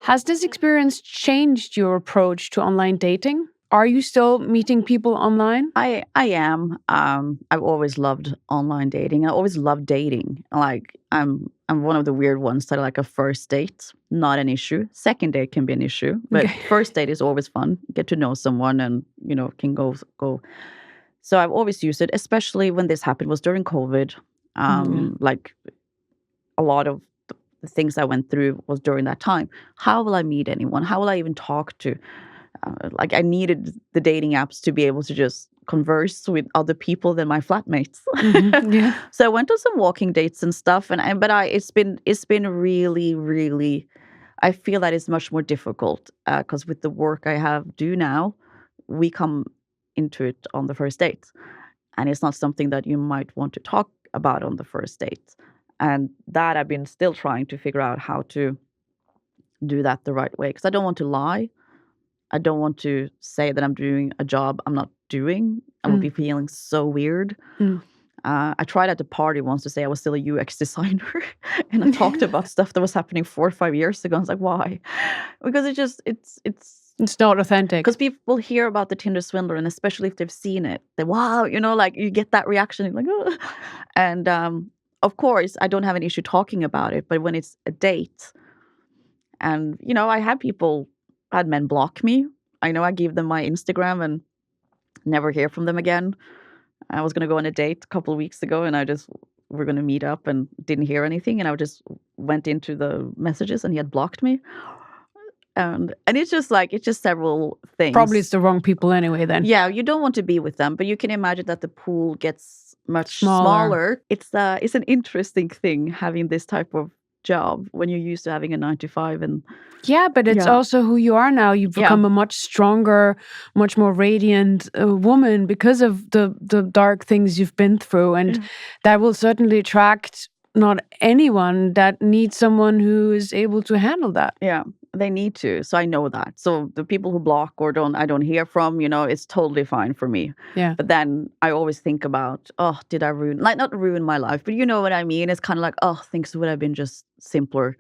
Has this experience changed your approach to online dating? Are you still meeting people online? I am. I've always loved online dating. I always loved dating. Like I'm one of the weird ones that like a first date, not an issue. Second date can be an issue, but Okay. first date is always fun. Get to know someone and can go. So I've always used it, especially when this happened was during COVID. Like a lot of the things I went through was during that time. How will I meet anyone? How will I even talk to? Like I needed the dating apps to be able to just converse with other people than my flatmates. Yeah. So I went on some walking dates and stuff, it's been really, really. I feel that it's much more difficult because with the work I do now, we come into it on the first date, and it's not something that you might want to talk about on the first date. And that I've been still trying to figure out how to do that the right way because I don't want to lie. I don't want to say that I'm doing a job I'm not doing. I would be feeling so weird. I tried at the party once to say I was still a UX designer, and I talked about stuff that was happening 4 or 5 years ago. I was like, why? Because It's not authentic. Because people hear about the Tinder Swindler, and especially if they've seen it, they wow, like you get that reaction, you're like, oh. And of course, I don't have an issue talking about it, but when it's a date, and I had men block me. I know I gave them my Instagram and never hear from them again. I was going to go on a date a couple of weeks ago, and we're going to meet up and didn't hear anything. And I just went into the messages and he had blocked me. And it's just several things. Probably it's the wrong people anyway then. Yeah, you don't want to be with them, but you can imagine that the pool gets much smaller. It's an interesting thing having this type of job when you're used to having a 9 to 5 and but it's also who you are now. You've become a much stronger, much more radiant woman because of the dark things you've been through, and that will certainly attract not anyone that needs someone who is able to handle that. Yeah, they need to. So I know that. So the people who block or I don't hear from, it's totally fine for me. Yeah. But then I always think about, oh, did I not ruin my life, but you know what I mean? It's kind of like, oh, things would have been just simpler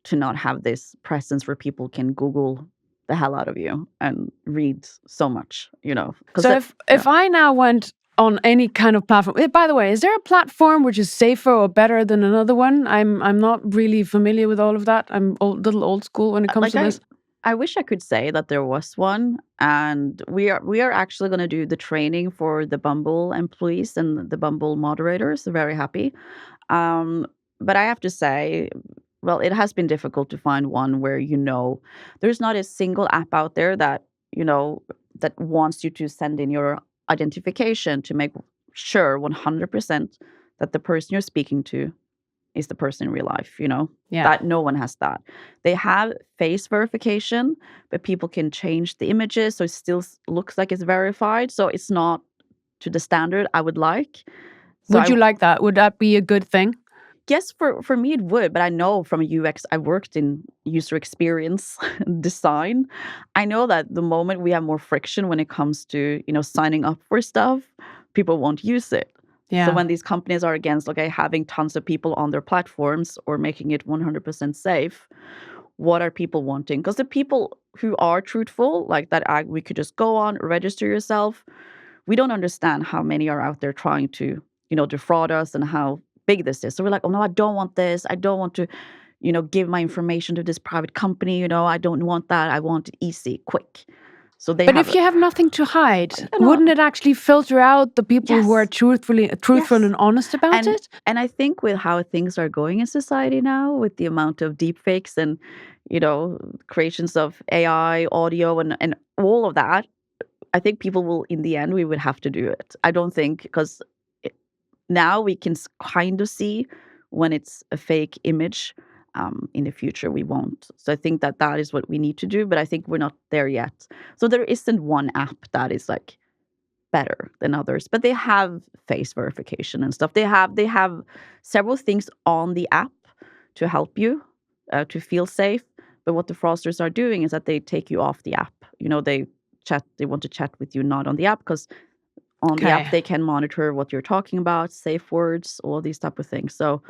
to not have this presence where people can Google the hell out of you and read so much, So if I now went on any kind of platform, by the way, is there a platform which is safer or better than another one? I'm not really familiar with all of that. I'm a little old school when it comes to this. I wish I could say that there was one, and we are actually going to do the training for the Bumble employees and the Bumble moderators. They're very happy. But I have to say, well, it has been difficult to find one where there's not a single app out there that that wants you to send in your identification to make sure 100% that the person you're speaking to is the person in real life, that no one has that. They have face verification, but people can change the images so it still looks like it's verified. So it's not to the standard I would like. So would you like that? Would that be a good thing? Yes, for me it would, but I know from UX, I worked in user experience design. I know that the moment we have more friction when it comes to, signing up for stuff, people won't use it. Yeah. So when these companies are against, having tons of people on their platforms or making it 100% safe, what are people wanting? Because the people who are truthful, like that, we could just go on, register yourself. We don't understand how many are out there trying to, defraud us and how big this is. So we're like, oh no, I don't want this. I don't want to, give my information to this private company. I don't want that. I want it easy, quick. So but if you have nothing to hide, wouldn't it actually filter out the people who are truthful and honest about it? And I think with how things are going in society now, with the amount of deepfakes and, creations of AI, audio, and all of that, I think people will, in the end, we would have to do it. I don't think, because now we can kind of see when it's a fake image. In the future, we won't. So I think that is what we need to do, but I think we're not there yet. So there isn't one app that is better than others, but they have face verification and stuff. They have several things on the app to help you to feel safe. But what the fraudsters are doing is that they take you off the app. They want to chat with you not on the app, because on the app they can monitor what you're talking about, safe words, all these type of things. So,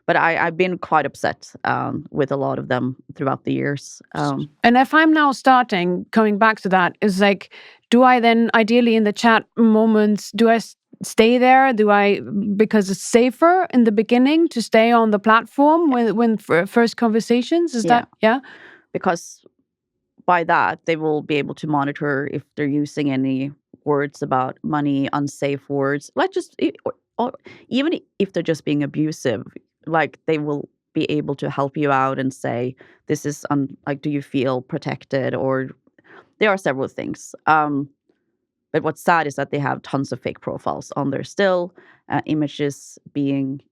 but I've been quite upset with a lot of them throughout the years. And if I'm now coming back to that, is like, do I then ideally in the chat moments, do I stay there? Because it's safer in the beginning to stay on the platform when first conversations? Is that, yeah? Because by that, they will be able to monitor if they're using any words about money, unsafe words, like or even if they're just being abusive, like they will be able to help you out and say, this is like, do you feel protected? Or there are several things. But what's sad is that they have tons of fake profiles on there still, images being,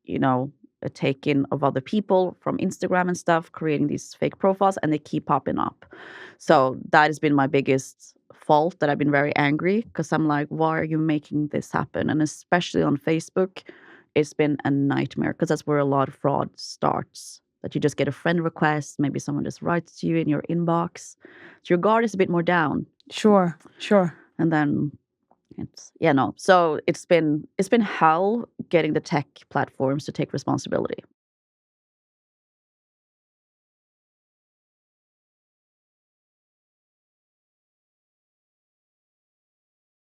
taken of other people from Instagram and stuff, creating these fake profiles, and they keep popping up. So that has been my biggest fault, that I've been very angry, because I'm like, why are you making this happen? And especially on Facebook, it's been a nightmare, because that's where a lot of fraud starts. That you just get a friend request, maybe someone just writes to you in your inbox. So your guard is a bit more down. Sure. And then so it's been hell getting the tech platforms to take responsibility.